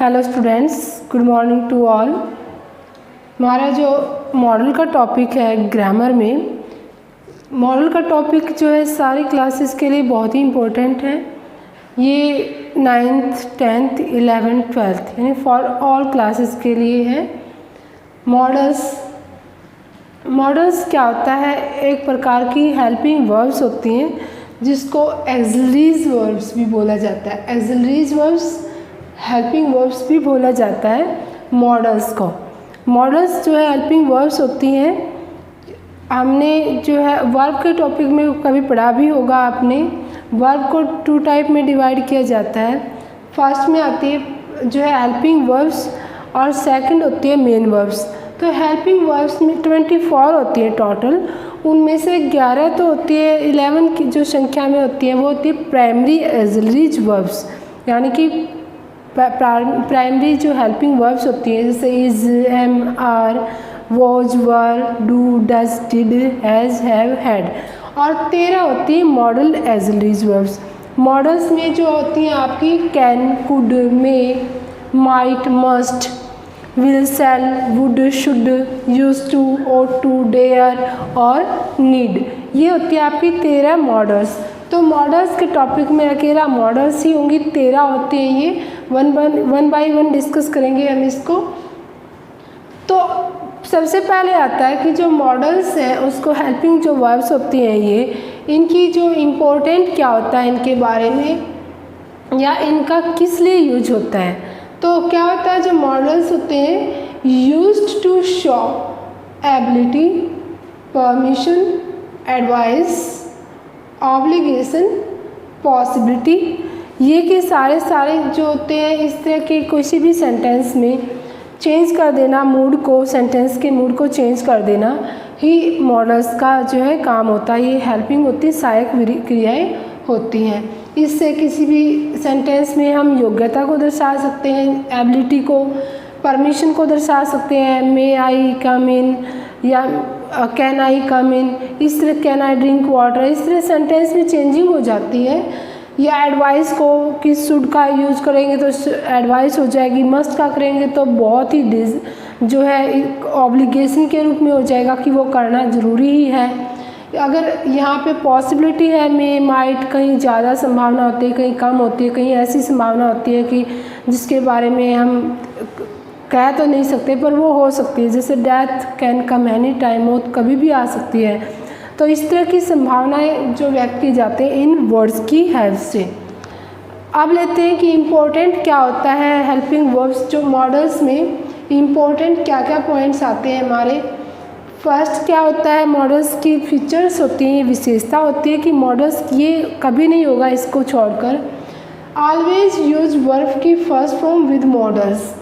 Hello students, good morning to all. हमारा जो model का टॉपिक है ग्रामर में, मॉडल का टॉपिक जो है सारी क्लासेस के लिए बहुत ही इम्पोर्टेंट है। ये 9th 10th 11th 12th यानी फॉर ऑल क्लासेस के लिए है। मॉडल्स क्या होता है? एक प्रकार की हेल्पिंग वर्ब्स होती हैं जिसको एक्सिलरीज वर्ब्स भी बोला जाता है। एक्सिलरीज वर्ब्स हेल्पिंग वर्ब्स भी बोला जाता है मॉडल्स को। मॉडल्स जो है हेल्पिंग वर्ब्स होती हैं। हमने जो है वर्ब के टॉपिक में कभी पढ़ा भी होगा आपने। वर्ब को 2 टाइप में डिवाइड किया जाता है। फर्स्ट में आती है जो है हेल्पिंग वर्ब्स और सेकंड होती है मेन वर्ब्स। तो हेल्पिंग वर्ब्स में 24 होती है टोटल। उनमें से 11 तो होती है, 11 की जो संख्या में होती है वो होती है प्राइमरी एक्सिलरीज वर्ब्स, यानी कि प्राइमरी जो हेल्पिंग वर्ब्स होती हैं जैसे is, am, are, was, were, do, does, did, has, have, had. और 13 होती है मॉडल एक्सिलरीज वर्ब्स। मॉडल्स में जो होती हैं आपकी can, could, may, might, must, will, shall, would, should, use to, ought to, dare और नीड। ये होती है आपकी 13 मॉडल्स। तो मॉडल्स के टॉपिक में अकेला मॉडल्स ही होंगी, 13 होते हैं। ये वन बाय वन डिस्कस करेंगे हम इसको। तो सबसे पहले आता है कि जो मॉडल्स हैं उसको हेल्पिंग जो वर्ब्स होती हैं ये, इनकी जो इम्पोर्टेंट क्या होता है इनके बारे में, या इनका किस लिए यूज होता है। तो क्या होता है, जो मॉडल्स होते हैं used to show ability, permission, advice, obligation, possibility, ये के सारे जो होते हैं इस तरह के किसी भी सेंटेंस में चेंज कर देना मूड को, सेंटेंस के मूड को चेंज कर देना ही मॉडल्स का जो है काम होता है। ये हेल्पिंग होती है, सहायक क्रियाएं होती हैं। इससे किसी भी सेंटेंस में हम योग्यता को दर्शा सकते हैं, एबिलिटी को, परमिशन को दर्शा सकते हैं, मे आई कम इन या कैन आई कम इन, इस तरह कैन आई ड्रिंक वाटर, इस तरह सेंटेंस में चेंजिंग हो जाती है। या एडवाइस को कि शुड का यूज करेंगे तो एडवाइस हो जाएगी, मस्ट का करेंगे तो बहुत ही जो है ऑब्लिगेशन के रूप में हो जाएगा कि वो करना ज़रूरी ही है। अगर यहाँ पे पॉसिबिलिटी है, मे, माइट, कहीं ज़्यादा संभावना होती है, कहीं कम होती है, कहीं ऐसी संभावना होती है कि जिसके बारे में हम कह तो नहीं सकते पर वो हो सकती है। जैसे death can come any time, मौत कभी भी आ सकती है। तो इस तरह की संभावनाएं जो व्यक्त की जाती हैं इन वर्ड्स की हेल्प से। अब लेते हैं कि इम्पोर्टेंट क्या होता है हेल्पिंग वर्ब्स। जो मॉडल्स में इम्पोर्टेंट क्या क्या पॉइंट्स आते हैं हमारे। फर्स्ट क्या होता है, मॉडल्स की फीचर्स होती हैं, विशेषता होती है कि मॉडल्स ये कभी नहीं होगा इसको छोड़कर। ऑलवेज यूज वर्ब की first form with models.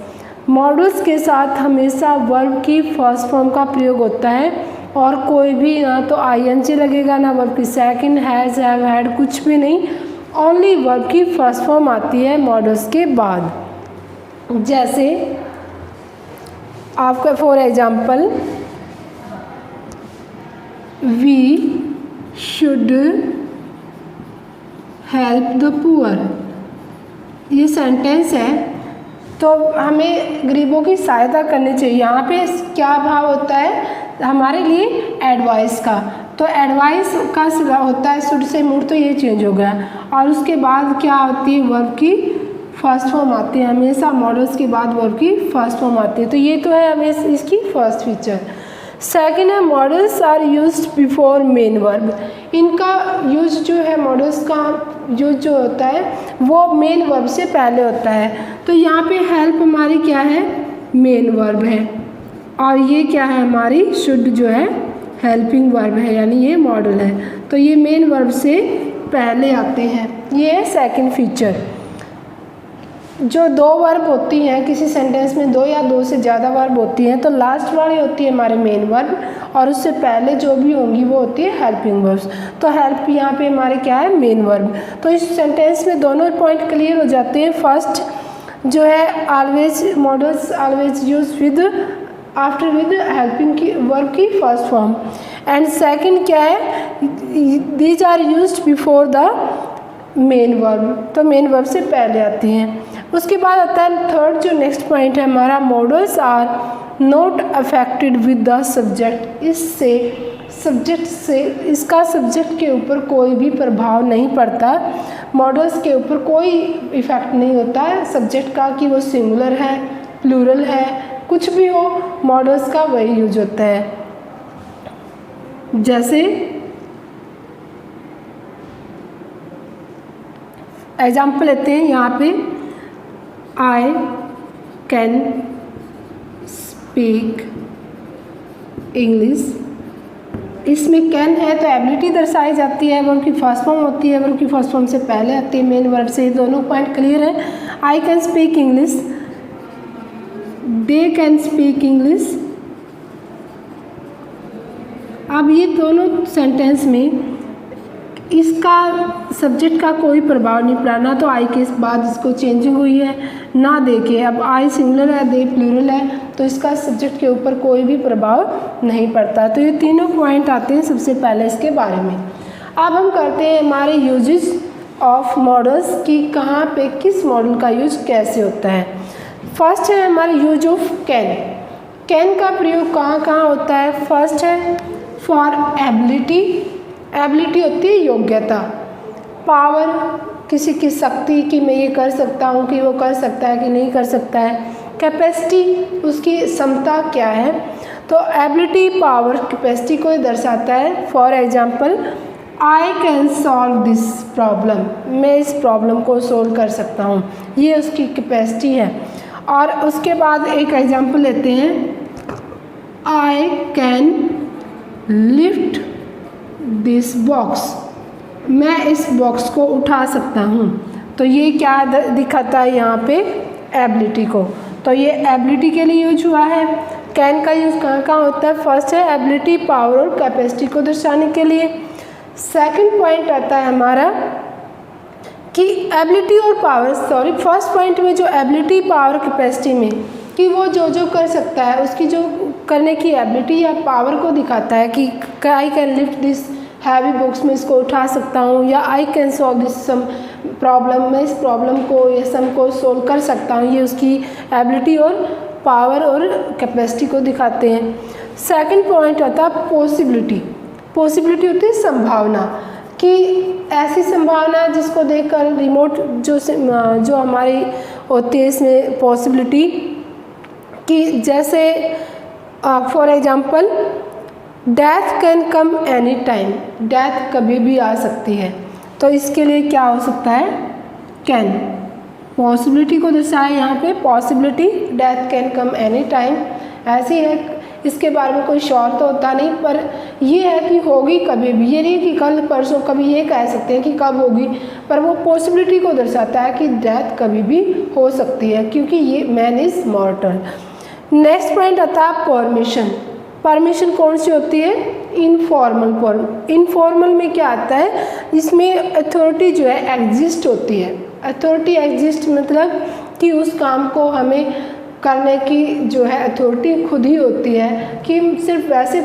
Models के साथ हमेशा वर्ब की फर्स्ट फॉर्म का प्रयोग होता है और कोई भी ना तो आईएनजी लगेगा ना वर्ब की सेकंड, हैज़, हैव, हैड, कुछ भी नहीं। ओनली वर्ब की फर्स्ट फॉर्म आती है मॉडल्स के बाद। जैसे आपका for example, we should help the poor, ये सेंटेंस है तो हमें गरीबों की सहायता करनी चाहिए। यहाँ पे क्या भाव होता है हमारे लिए एडवाइस का। तो एडवाइस का होता है शुड से मूड, तो ये चेंज हो गया। और उसके बाद क्या होती है, वर्ब की फर्स्ट फॉर्म आती है। हमेशा मॉडल्स के बाद वर्ब की फर्स्ट फॉर्म आती है। तो ये तो है हमें इसकी फर्स्ट फीचर। सेकेंड है models are used before main verb. इनका यूज जो है मॉडल्स का यूज जो होता है वो मेन वर्ब से पहले होता है। तो यहाँ पे हेल्प हमारी क्या है, मेन वर्ब है, और ये क्या है हमारी शुड जो है हेल्पिंग वर्ब है, यानी ये मॉडल है। तो ये मेन वर्ब से पहले आते हैं। ये है सेकंड फीचर। जो 2 वर्ब होती हैं किसी सेंटेंस में, 2 या 2 से ज़्यादा वर्ब होती हैं, तो लास्ट वाली होती है हमारे मेन वर्ब और उससे पहले जो भी होंगी वो होती है हेल्पिंग वर्ब्स। तो हेल्प यहाँ पे हमारे क्या है, मेन वर्ब। तो इस सेंटेंस में दोनों पॉइंट क्लियर हो जाते हैं। फर्स्ट जो है always, models always use with after with helping की वर्ब की फर्स्ट फॉर्म। एंड सेकंड क्या है, these are used before the main verb, तो मेन वर्ब से पहले आती हैं। उसके बाद आता है थर्ड जो नेक्स्ट पॉइंट है हमारा, models are not affected with the subject. इससे सब्जेक्ट से इसका सब्जेक्ट के ऊपर कोई भी प्रभाव नहीं पड़ता, मॉडल्स के ऊपर कोई इफ़ेक्ट नहीं होता है सब्जेक्ट का कि वो सिंगुलर है, प्लूरल है, कुछ भी हो, मॉडल्स का वही यूज होता है। जैसे एग्जाम्पल लेते हैं यहाँ पे, आई कैन स्पीक इंग्लिश। इसमें कैन है तो एबिलिटी दर्शाई जाती है, वर्ब की फर्स्ट फॉर्म होती है, वर्ब की फर्स्ट फॉर्म से पहले आती है मेन वर्ब से। दोनों पॉइंट क्लियर है। I can speak English, they can speak English. अब ये दोनों सेंटेंस में इसका सब्जेक्ट का कोई प्रभाव नहीं पड़ा, ना तो आई के बाद इसको चेंजिंग हुई है ना दे के। अब आई सिंगुलर है, दे प्लूरल है, तो इसका सब्जेक्ट के ऊपर कोई भी प्रभाव नहीं पड़ता। तो ये तीनों पॉइंट आते हैं सबसे पहले इसके बारे में। अब हम करते हैं हमारे यूजेस ऑफ मॉडल्स कि कहाँ पे किस मॉडल का यूज कैसे होता है। फर्स्ट है हमारा यूज ऑफ कैन। कैन का प्रयोग कहाँ कहाँ होता है? फर्स्ट है फॉर एबिलिटी। एबिलिटी होती है योग्यता, पावर किसी की शक्ति कि मैं ये कर सकता हूँ, कि वो कर सकता है कि नहीं कर सकता है। कैपेसिटी उसकी क्षमता क्या है। तो एबिलिटी, पावर, कैपेसिटी को दर्शाता है। For example, I can solve this problem, मैं इस प्रॉब्लम को सोल्व कर सकता हूँ, ये उसकी कैपेसिटी है। और उसके बाद एक एग्जाम्पल लेते हैं, आई कैन लिफ्ट दिस बॉक्स, मैं इस बॉक्स को उठा सकता हूँ। तो ये क्या दिखाता है यहाँ पे? एबिलिटी को। तो ये एबिलिटी के लिए यूज हुआ है। कैन का यूज कहाँ कहाँ होता है? फर्स्ट है एबिलिटी, पावर और कैपेसिटी को दर्शाने के लिए। सेकंड पॉइंट आता है हमारा कि एबिलिटी और पावर, फर्स्ट पॉइंट में जो एबिलिटी, पावर, कैपेसिटी में कि वो जो जो कर सकता है उसकी जो करने की एबिलिटी या पावर को दिखाता है कि I can lift this heavy box, में इसको उठा सकता हूँ, या I can solve this sum problem, मैं इस प्रॉब्लम को या सम को सोल्व कर सकता हूँ। ये उसकी एबिलिटी और पावर और कैपेसिटी को दिखाते हैं। सेकंड पॉइंट आता है पॉसिबिलिटी। पॉसिबिलिटी होती है संभावना, कि ऐसी संभावना जिसको देखकर रिमोट जो हमारी होती है इसमें पॉसिबिलिटी, कि जैसे for example death can come any time, death कभी भी आ सकती है। तो इसके लिए क्या हो सकता है? कैन। पॉसिबिलिटी को दर्शाया यहाँ पे, possibility, death can come any time. ऐसी है, इसके बारे में कोई श्योर तो होता नहीं, पर ये है कि होगी कभी भी। ये नहीं कि कल परसों, कभी ये कह सकते हैं कि कब होगी, पर वो पॉसिबिलिटी को दर्शाता है कि डेथ कभी भी हो सकती है, क्योंकि ये मैन इज़ मॉर्टल। नेक्स्ट पॉइंट आता है परमिशन। परमिशन कौन सी होती है? इनफॉर्मल। इनफॉर्मल में क्या आता है? इसमें अथॉरिटी जो है एग्जिस्ट होती है। अथॉरिटी एग्जिस्ट मतलब कि उस काम को हमें करने की जो है अथॉरिटी खुद ही होती है, कि सिर्फ वैसे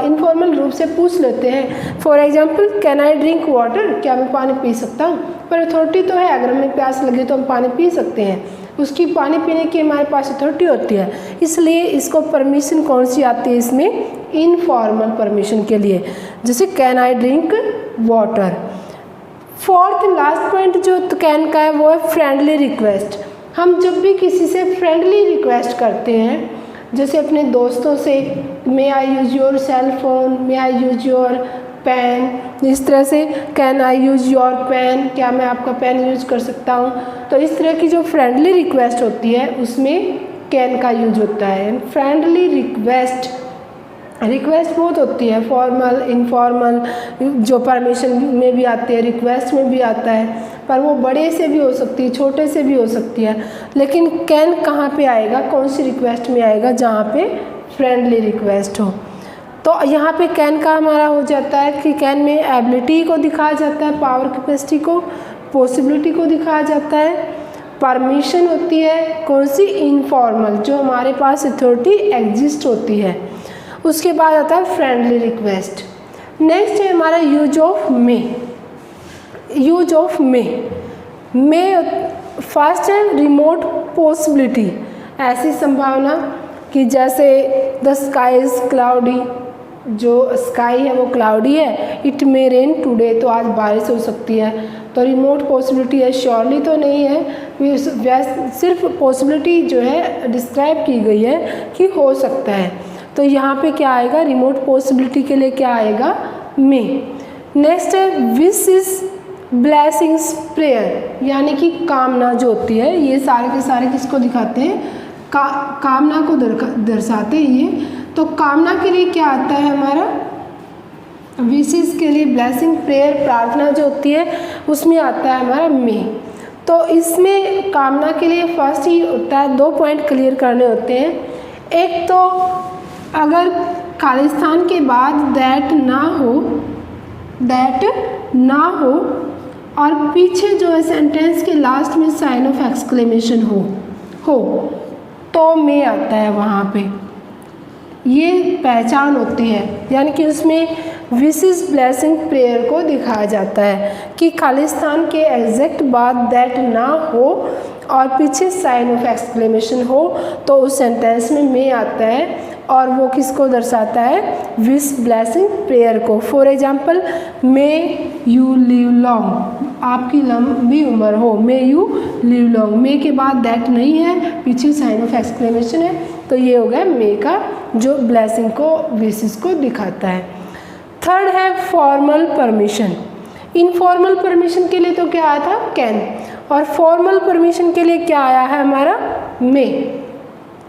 इनफॉर्मल रूप से पूछ लेते हैं। For example, can I drink water, क्या मैं पानी पी सकता हूँ? पर अथॉरिटी तो है, अगर हमें प्यास लगे तो हम पानी पी सकते हैं, उसकी पानी पीने की हमारे पास अथॉरिटी होती है। इसलिए इसको परमिशन कौन सी आती है इसमें? इनफॉर्मल परमिशन के लिए, जैसे can I drink water. Fourth last point जो कैन का है वो है फ्रेंडली रिक्वेस्ट। हम जब भी किसी से फ्रेंडली रिक्वेस्ट करते हैं, जैसे अपने दोस्तों से, may I use your cell phone, may I use your pen, इस तरह से can I use your pen, क्या मैं आपका पेन यूज़ कर सकता हूँ। तो इस तरह की जो फ्रेंडली रिक्वेस्ट होती है उसमें कैन का यूज होता है। फ्रेंडली रिक्वेस्ट बहुत होती है, फॉर्मल, इनफॉर्मल, जो परमिशन में भी आती है, रिक्वेस्ट में भी आता है, पर वो बड़े से भी हो सकती है, छोटे से भी हो सकती है। लेकिन कैन कहाँ पे आएगा, कौन सी रिक्वेस्ट में आएगा? जहाँ पे फ्रेंडली रिक्वेस्ट हो। तो यहाँ पे कैन का हमारा हो जाता है कि कैन में एबिलिटी को दिखाया जाता है, पावर, कैपेसिटी को, पॉसिबिलिटी को दिखाया जाता है। परमिशन होती है कौन सी? इनफॉर्मल, जो हमारे पास अथॉरिटी एग्जिस्ट होती है। उसके बाद आता है फ्रेंडली रिक्वेस्ट। नेक्स्ट है हमारा use of May. Use of May first है रिमोट पॉसिबिलिटी, ऐसी संभावना कि जैसे द स्काई इज़ क्लाउडी, जो स्काई है वो क्लाउडी है, इट मे रेन टुडे, तो आज बारिश हो सकती है। तो रिमोट पॉसिबिलिटी है, श्योरली तो नहीं है, सिर्फ पॉसिबिलिटी जो है डिस्क्राइब की गई है कि हो सकता है। तो यहाँ पे क्या आएगा, रिमोट पॉसिबिलिटी के लिए क्या आएगा, मे। नेक्स्ट है विश इज ब्लेसिंग्स प्रेयर, यानी कि कामना जो होती है, ये सारे के सारे किसको दिखाते हैं, कामना को दर्शाते हैं ये। तो कामना के लिए क्या आता है हमारा, विशेष के लिए ब्लेसिंग प्रेयर प्रार्थना जो होती है उसमें आता है हमारा मे। तो इसमें कामना के लिए फर्स्ट ही होता है, 2 पॉइंट क्लियर करने होते हैं। एक तो अगर खालिस्तान के बाद दैट ना हो और पीछे जो है सेंटेंस के लास्ट में साइन ऑफ एक्सक्लेमेशन हो तो मे आता है वहाँ पे, ये पहचान होती है। यानी कि उसमें विशेष ब्लेसिंग प्रेयर को दिखाया जाता है कि खालिस्तान के एग्जैक्ट बाद दैट ना हो और पीछे साइन ऑफ एक्सक्लेमेशन हो तो उस सेंटेंस में मे आता है, और वो किसको दर्शाता है, विश ब्लेसिंग प्रेयर को। For example, may you live long, आपकी लंबी उम्र हो, मे यू लिव लॉन्ग। मे के बाद दैट नहीं है, पीछे साइन ऑफ एक्सक्लेमेशन है, तो ये हो गया मे का जो ब्लेसिंग को, विशेष को दिखाता है। थर्ड है फॉर्मल परमिशन। इनफॉर्मल परमिशन के लिए तो क्या आया था, कैन, और फॉर्मल परमिशन के लिए क्या आया है हमारा, मे।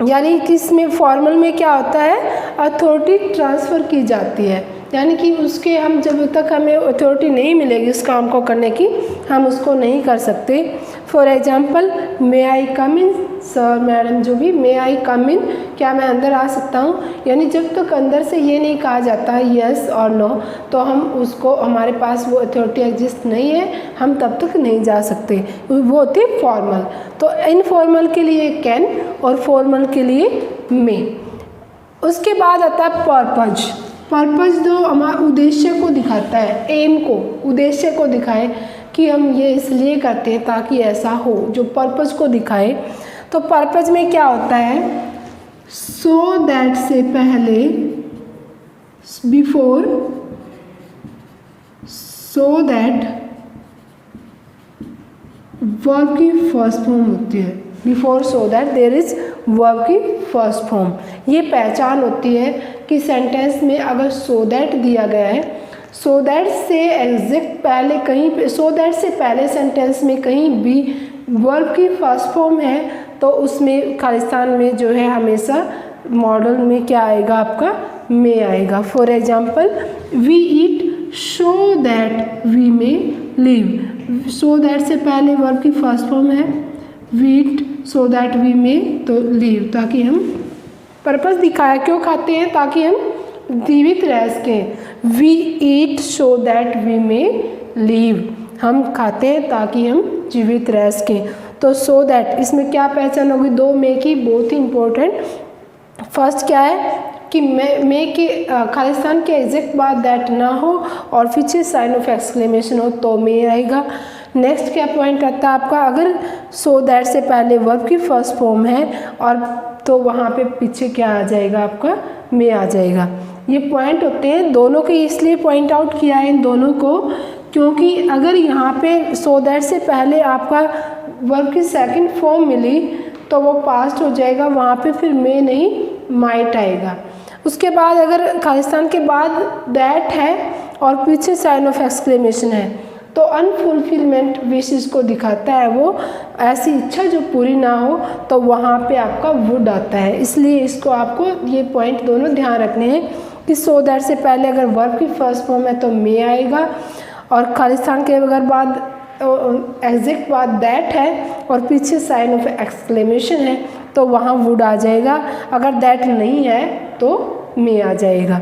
यानी कि इसमें फॉर्मल में क्या होता है, अथॉरिटी ट्रांसफ़र की जाती है, यानी कि उसके हम जब तक हमें अथॉरिटी नहीं मिलेगी उस काम को करने की, हम उसको नहीं कर सकते। For example, may I come in, sir madam जो भी, मे आई कम इन, क्या मैं अंदर आ सकता हूँ, यानी जब तक अंदर से ये नहीं कहा जाता यस और नो, तो हम उसको, हमारे पास वो अथॉरिटी एग्जिस्ट नहीं है, हम तब तक नहीं जा सकते, वो होती है फॉर्मल। तो इनफॉर्मल के लिए कैन और फॉर्मल के लिए मे। उसके बाद आता है पर्पज। पर्पज जो हमारा उद्देश्य को दिखाता है, एम को, उद्देश्य को दिखाए कि हम ये इसलिए करते हैं ताकि ऐसा हो, जो पर्पज को दिखाए। तो पर्पज में क्या होता है, सो दैट से पहले, बिफोर, सो दैट वर्ब की फर्स्ट फॉर्म होती है, before so that there is verb की फर्स्ट फॉर्म। ये पहचान होती है कि सेंटेंस में अगर सो दैट दिया गया है, सो दैट से एग्जैक्ट पहले कहीं पे, सो दैट से पहले सेंटेंस में कहीं भी वर्ब की फर्स्ट फॉर्म है, तो उसमें खालिस्तान में जो है हमेशा मॉडल में क्या आएगा आपका, मे आएगा। For example, we eat so that we may live. So that से पहले वर्ब की फर्स्ट फॉर्म है, we eat so that we may, तो लिव, ताकि हम, पर्पस दिखाया क्यों खाते हैं, ताकि हम जीवित रह सकें। We eat so that we may live, हम खाते हैं ताकि हम जीवित रह सकें। तो सो दैट, इसमें क्या पहचान होगी, 2 मे की, बहुत ही इम्पोर्टेंट। फर्स्ट क्या है कि मे के खालिस्तान के एग्जैक्ट बाद दैट ना हो और पीछे साइन ऑफ एक्सक्लेमेशन हो तो मे आएगा। नेक्स्ट क्या पॉइंट आता है आपका, अगर सो दैट से पहले वर्ब की फर्स्ट फॉर्म है और तो वहाँ पे पीछे क्या आ जाएगा आपका, मे आ जाएगा। ये पॉइंट होते हैं दोनों के, इसलिए पॉइंट आउट किया है इन दोनों को, क्योंकि अगर यहाँ पे सो दैट से पहले आपका वर्ब की सेकंड फॉर्म मिली तो वो पास्ट हो जाएगा, वहाँ पे फिर मे नहीं माइट आएगा। उसके बाद अगर खालिस्तान के बाद दैट है और पीछे साइन ऑफ एक्सक्लेमेशन है तो अनफुलफिलमेंट विशेस को दिखाता है, वो ऐसी इच्छा जो पूरी ना हो, तो वहाँ पे आपका वुड आता है। इसलिए इसको आपको ये पॉइंट दोनों ध्यान रखने हैं कि सो दैट से पहले अगर वर्ब की फर्स्ट फॉर्म है तो मे आएगा, और खालिस्तान के अगर बाद एग्जैक्ट बाद दैट है और पीछे साइन ऑफ एक्सक्लेमेशन है तो वहाँ वुड आ जाएगा, अगर दैट नहीं है तो मे आ जाएगा।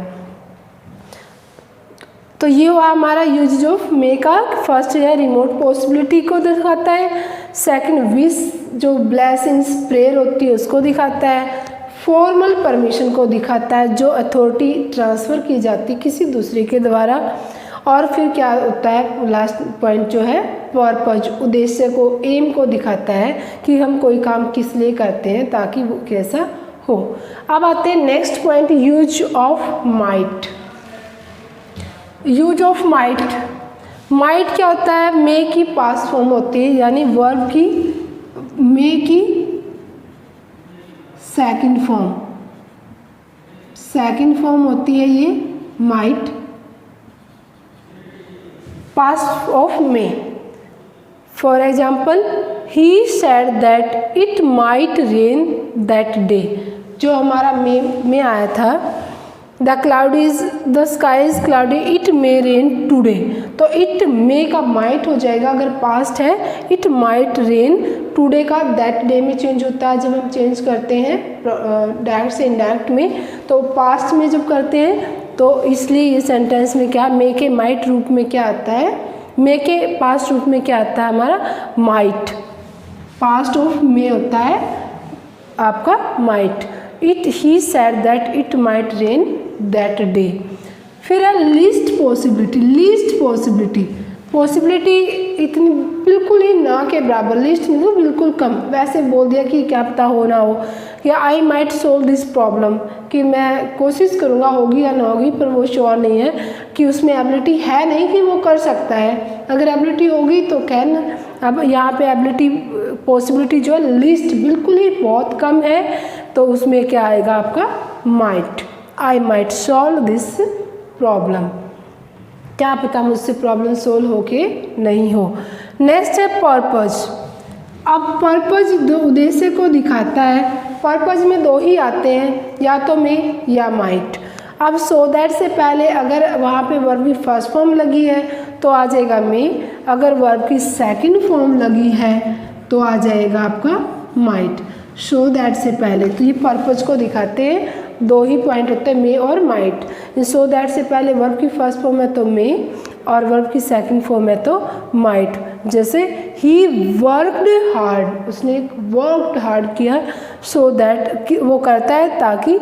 तो ये हुआ हमारा यूज ऑफ मे का। फर्स्ट है रिमोट पॉसिबिलिटी को दिखाता है, सेकंड विश जो ब्लेसिंग्स प्रेयर होती है उसको दिखाता है, फॉर्मल परमिशन को दिखाता है जो अथॉरिटी ट्रांसफ़र की जाती है किसी दूसरे के द्वारा, और फिर क्या होता है लास्ट पॉइंट जो है पर्पज, उद्देश्य को, एम को दिखाता है कि हम कोई काम किस लिए करते हैं ताकि वो कैसा हो। अब आते हैं next point, use of might. Use of might, might क्या होता है? मे की पास्ट फॉर्म होती है, यानी वर्ब की मे की सेकंड फॉर्म होती है ये might, past of May. For example, he said that it might rain that day, जो हमारा मे में आया था, the sky is cloudy it may rain today, तो इट मे का माइट हो जाएगा अगर पास्ट है, इट माइट रेन, टुडे का दैट डे में चेंज होता है जब हम चेंज करते हैं डायरेक्ट से इनडायरेक्ट में, तो पास्ट में जब करते हैं तो इसलिए ये सेंटेंस में क्या, मे के माइट रूप में क्या आता है, मे के पास्ट रूप में क्या आता है हमारा माइट, पास्ट ऑफ मे होता है आपका might. It he said that it might rain that day. फिर है लीस्ट पॉसिबिलिटी, पॉसिबिलिटी इतनी बिल्कुल ही ना के बराबर, लिस्ट मतलब बिल्कुल कम, वैसे बोल दिया कि क्या पता हो ना हो, या I might solve this problem, कि मैं कोशिश करूँगा होगी या ना होगी, पर वो श्योर नहीं है कि उसमें एबिलिटी है नहीं कि वो कर सकता है, अगर एबिलिटी होगी तो कैन। अब यहाँ पे एबिलिटी पॉसिबिलिटी जो है लिस्ट बिल्कुल ही बहुत कम है, तो उसमें क्या आएगा आपका might, I might solve this problem, क्या पता मुझसे प्रॉब्लम सोल्व हो के नहीं हो। नेक्स्ट है पर्पज। अब पर्पज दो उद्देश्य को दिखाता है, पर्पज में दो ही आते हैं, या तो मे या माइट। अब सो दैट से पहले अगर वहाँ पे वर्ब की फर्स्ट फॉर्म लगी है तो आ जाएगा मे, अगर वर्ब की सेकंड फॉर्म लगी है तो आ जाएगा आपका माइट, सो दैट से पहले। तो ये पर्पज को दिखाते हैं, दो ही पॉइंट होते हैं मे और माइट। सो दैट से पहले वर्ब की फर्स्ट फॉर्म है तो मे, और वर्ब की सेकंड फॉर्म है तो माइट। जैसे ही वर्कड हार्ड, उसने वर्कड हार्ड किया, सो दैट वो करता है ताकि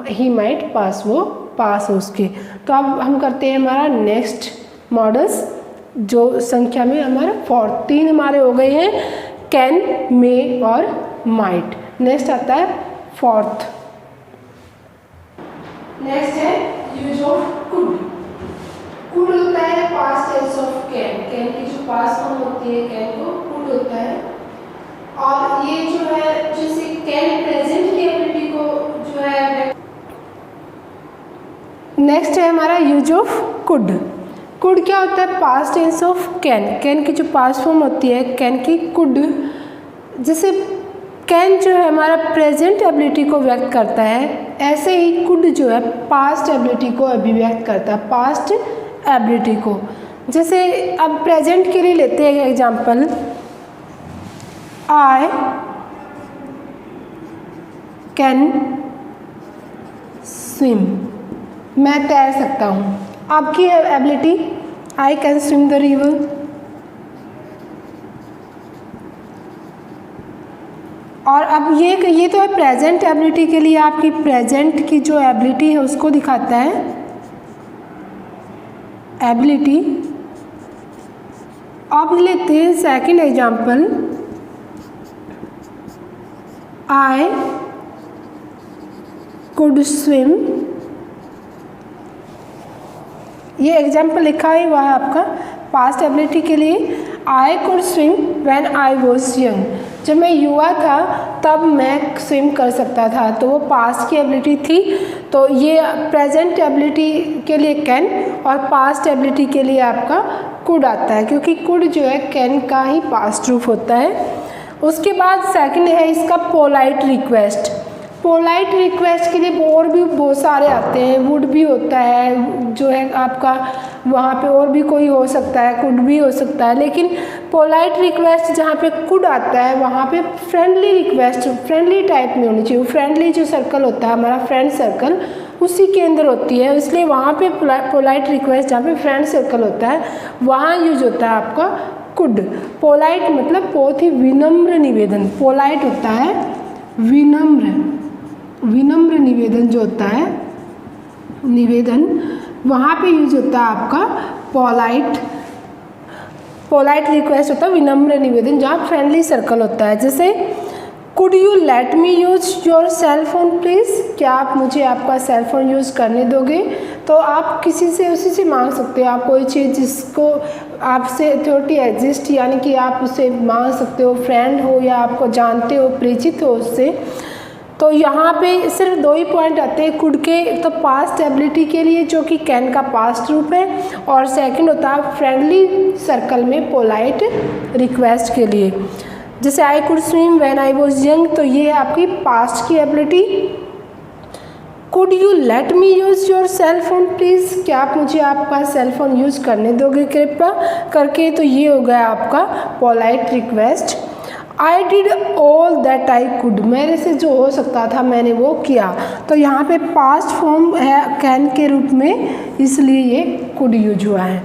ही माइट पास, वो पास हो उसके। तो अब हम करते हैं हमारा नेक्स्ट मॉडल्स, जो संख्या में हमारा 14 हमारे हो गए हैं, कैन, मे और माइट। नेक्स्ट आता है फोर्थ, नेक्स्ट है यूज ऑफ कुड। कुड होता है past tense of can, can की जो पास्ट फॉर्म होती है कैन को कुड होता है, और ये जो है जैसे कैन प्रेजेंट की एबिलिटी को जो है। नेक्स्ट है हमारा यूज ऑफ कुड। कुड क्या होता है? Past tense of can, can की जो पास्ट फॉर्म होती है कैन की कुड, जैसे कैन जो है हमारा प्रेजेंट एबिलिटी को व्यक्त करता है, ऐसे ही कुड जो है पास्ट एबिलिटी को अभिव्यक्त करता है, पास्ट एबिलिटी को। जैसे अब प्रेजेंट के लिए लेते हैं एग्जांपल, आई कैन स्विम, मैं तैर सकता हूँ। आपकी ability, I can swim the river. और अब ये तो है प्रेजेंट एबिलिटी के लिए, आपकी प्रेजेंट की जो एबिलिटी है उसको दिखाता है एबिलिटी। अब लेते हैं second example, I could swim. ये एग्जांपल लिखा है वह है आपका पास्ट एबिलिटी के लिए, आई could swim when I was young, जब मैं युवा था तब मैं स्विम कर सकता था, तो वो पास्ट की एबिलिटी थी। तो ये प्रेजेंट एबिलिटी के लिए कैन और पास्ट एबिलिटी के लिए आपका कुड आता है, क्योंकि कुड जो है कैन का ही पास्ट रूप होता है। उसके बाद सेकंड है इसका पोलाइट रिक्वेस्ट। पोलाइट रिक्वेस्ट के लिए और भी बहुत सारे आते हैं, वुड भी होता है जो है आपका, वहाँ पे और भी कोई हो सकता है, कुड भी हो सकता है, लेकिन पोलाइट रिक्वेस्ट जहाँ पे कुड आता है वहाँ पे फ्रेंडली रिक्वेस्ट, फ्रेंडली टाइप में होनी चाहिए। फ्रेंडली जो सर्कल होता है हमारा फ्रेंड सर्कल, उसी के अंदर होती है, इसलिए वहाँ पे पोलाइट रिक्वेस्ट जहाँ पे फ्रेंड सर्कल होता है वहाँ यूज होता है आपका कुड। पोलाइट मतलब बहुत ही विनम्र निवेदन, पोलाइट होता है विनम्र, विनम्र निवेदन जो होता है निवेदन, वहाँ पे यूज होता है आपका पोलाइट पोलाइट रिक्वेस्ट होता है विनम्र निवेदन, जहाँ फ्रेंडली सर्कल होता है। जैसे could you let me use your cell phone please, क्या आप मुझे आपका सेल फोन यूज़ करने दोगे। तो आप किसी से उसी से मांग सकते हो, आप कोई चीज़ जिसको आपसे अथॉरिटी एग्जिस्ट, यानी कि आप उससे मांग सकते हो, फ्रेंड हो या आपको जानते हो, परिचित हो उससे। तो यहाँ पे सिर्फ 2 ही पॉइंट आते हैं कुड के, तो पास्ट एबिलिटी के लिए जो कि कैन का पास्ट रूप है, और सेकंड होता है फ्रेंडली सर्कल में पोलाइट रिक्वेस्ट के लिए। जैसे I could swim when I was young, तो ये है आपकी पास्ट की ability. Could you let me use your cell phone please, क्या आप मुझे आपका सेल फोन यूज़ करने दोगे कृपया करके, तो ये हो गया आपका polite request. I did all that I could, मेरे से जो हो सकता था मैंने वो किया, तो यहाँ पे पास्ट फॉर्म है कैन के रूप में, इसलिए ये कुड यूज हुआ है।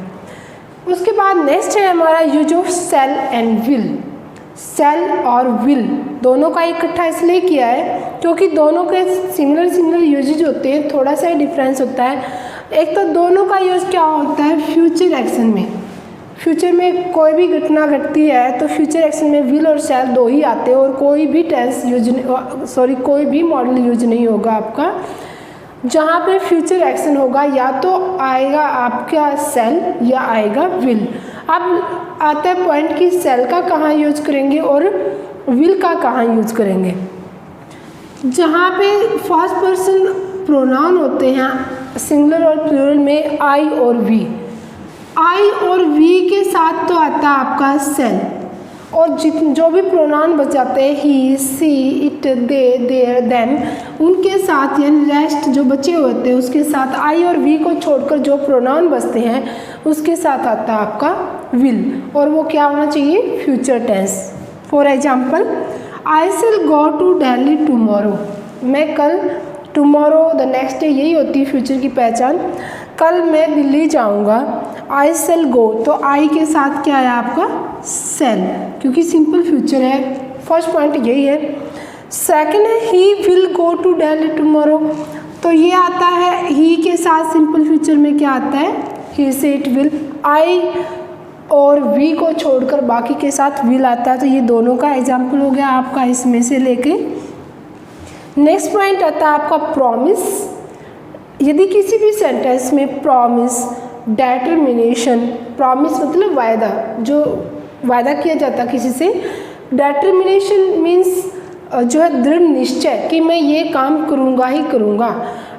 उसके बाद नेक्स्ट है हमारा use of shall and will. Shall और विल दोनों का इकट्ठा इसलिए किया है क्योंकि दोनों के सिमिलर यूजेज होते हैं, थोड़ा सा ही डिफरेंस होता है। एक तो दोनों का यूज क्या होता है फ्यूचर एक्शन में, फ्यूचर में कोई भी घटना घटती है तो फ्यूचर एक्शन में विल और सेल 2 ही आते हैं, और कोई भी टेंस यूज कोई भी मॉडल यूज नहीं होगा आपका। जहाँ पे फ्यूचर एक्शन होगा या तो आएगा आपका सेल या आएगा विल। अब आता है पॉइंट कि सेल का कहाँ यूज करेंगे और विल का कहाँ यूज करेंगे। जहाँ पे फर्स्ट पर्सन प्रोनाउन होते हैं सिंगुलर और प्लूरल में आई और वी, आई और वी के साथ तो आता है आपका सेल, और जो भी प्रोनाउन बचाते हैं ही, सी, इट, दे, देयर, देम, उनके साथ यानी रेस्ट जो बचे होते हैं उसके साथ आई और वी को छोड़कर जो प्रोनाउन बचते हैं उसके साथ आता है आपका विल, और वो क्या होना चाहिए future tense. For example I will go to Delhi tomorrow, मैं कल, टुमारो द नेक्स्ट डे, यही होती है फ्यूचर की पहचान। कल मैं दिल्ली जाऊंगा, आई विल गो, तो आई के साथ क्या है आपका सेल, क्योंकि सिंपल फ्यूचर है। फर्स्ट पॉइंट यही है। सेकंड है he will go to Delhi tomorrow, तो ये आता है ही के साथ सिंपल फ्यूचर में क्या आता है ही से इट विल, आई और वी को छोड़कर बाकी के साथ विल आता है, तो ये दोनों का एग्जाम्पल हो गया आपका इसमें से लेके। नेक्स्ट पॉइंट आता है आपका प्रॉमिस। यदि किसी भी सेंटेंस में प्रॉमिस, डेटरमिनेशन, प्रॉमिस मतलब वायदा, जो वायदा किया जाता किसी से, डेटरमिनेशन मीन्स जो है दृढ़ निश्चय कि मैं ये काम करूँगा ही करूँगा,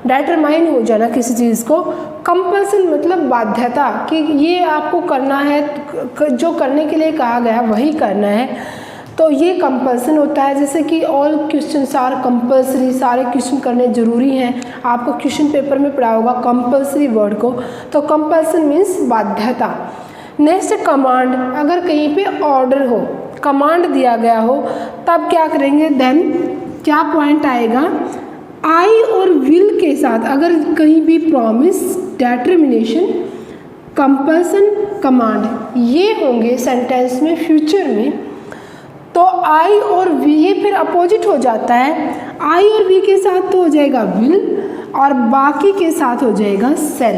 डेटरमाइन हो जाना किसी चीज़ को। कंपल्सन मतलब बाध्यता कि ये आपको करना है, जो करने के लिए कहा गया वही करना है, तो ये कंपल्सन होता है। जैसे कि ऑल क्वेश्चंस आर कंपल्सरी, सारे क्वेश्चन करने जरूरी हैं, आपको क्वेश्चन पेपर में पढ़ा होगा कंपल्सरी वर्ड को, तो कंपल्सन मीन्स बाध्यता। नेक्स्ट कमांड, अगर कहीं पे ऑर्डर हो, कमांड दिया गया हो, तब क्या करेंगे, देन क्या पॉइंट आएगा, आई और विल के साथ अगर कहीं भी प्रॉमिस, डेटरमिनेशन, कंपल्सन, कमांड ये होंगे सेंटेंस में फ्यूचर में, तो आई और वी ये फिर अपोजिट हो जाता है। आई और वी के साथ तो हो जाएगा विल और बाकी के साथ हो जाएगा सेल।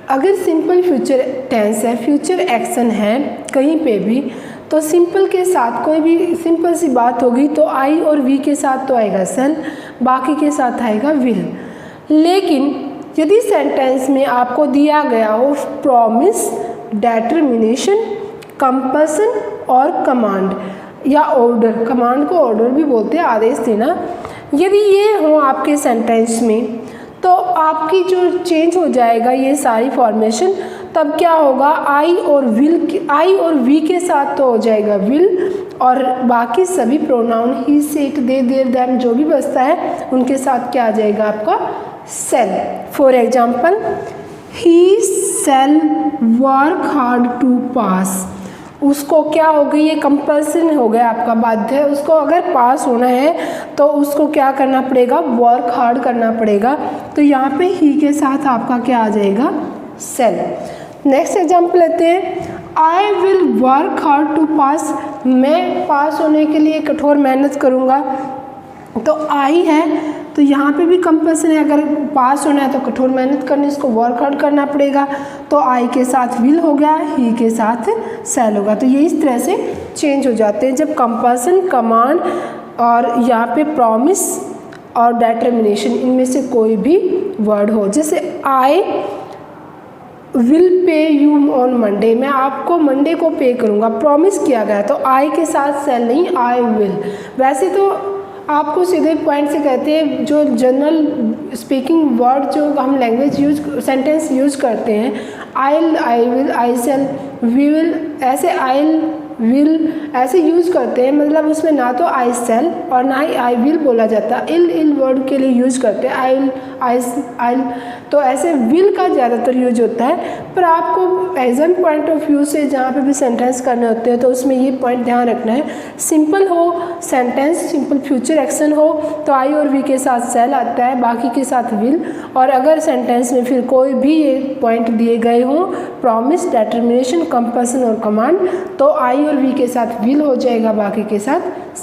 अगर सिंपल फ्यूचर टेंस है, फ्यूचर एक्शन है कहीं पे भी, तो सिंपल के साथ कोई भी सिंपल सी बात होगी तो आई और वी के साथ तो आएगा सेल, बाकी के साथ आएगा विल। लेकिन यदि सेंटेंस में आपको दिया गया हो प्रॉमिस, डेटरमिनेशन, कंपल्सन और कमांड या ऑर्डर, कमांड को ऑर्डर भी बोलते हैं, आदेश देना, यदि ये हो आपके सेंटेंस में तो आपकी जो चेंज हो जाएगा ये सारी फॉर्मेशन। तब क्या होगा, आई और वी के साथ तो हो जाएगा विल और बाकी सभी प्रोनाउन ही, से, इट, दे, देयर, देम जो भी बचता है उनके साथ क्या आ जाएगा आपका cell. For example he shall work hard to pass, उसको क्या हो गई, ये कंपल्सन हो गया आपका, बाध्य है, उसको अगर पास होना है तो उसको क्या करना पड़ेगा, वर्क हार्ड करना पड़ेगा। तो यहाँ पे ही के साथ आपका क्या आ जाएगा सेल। नेक्स्ट एग्जाम्पल लेते हैं, I will work hard to pass, मैं पास होने के लिए कठोर मेहनत करूँगा, तो आई है तो यहाँ पे भी कंपल्सन है, अगर पास होना है तो कठोर मेहनत करनी, इसको वर्क हार्ड करना पड़ेगा। तो आई के साथ विल हो गया, ही के साथ शैल होगा। तो ये इस तरह से चेंज हो जाते हैं जब कंपल्सन, कमांड और यहाँ पे प्रॉमिस और डिटर्मिनेशन इनमें से कोई भी वर्ड हो। जैसे I will pay you on Monday, मैं आपको मंडे को पे करूँगा, प्रॉमिस किया गया, तो आई के साथ शैल नहीं, आई विल। वैसे तो आपको सीधे पॉइंट से कहते हैं, जो जनरल स्पीकिंग वर्ड जो हम लैंग्वेज सेंटेंस यूज करते हैं, I will, I shall, we will, ऐसे आई विल ऐसे यूज़ करते हैं, मतलब उसमें ना तो आई शैल और ना ही आई विल बोला जाता। इल वर्ड के लिए यूज़ करते हैं आई, तो ऐसे विल का ज़्यादातर यूज होता है। पर आपको एग्जाम पॉइंट ऑफ व्यू से जहाँ पे भी सेंटेंस करने होते हैं तो उसमें ये पॉइंट ध्यान रखना है, सिंपल हो सेंटेंस, सिंपल फ्यूचर एक्शन हो तो आई और वी के साथ शैल आता है, बाकी के साथ विल। और अगर सेंटेंस में फिर कोई भी ये पॉइंट दिए गए हों, प्रॉमिस, डिटर्मिनेशन, कंपल्सन और कमांड, तो आई और वी के साथ विल हो जाएगा, बाकी के साथ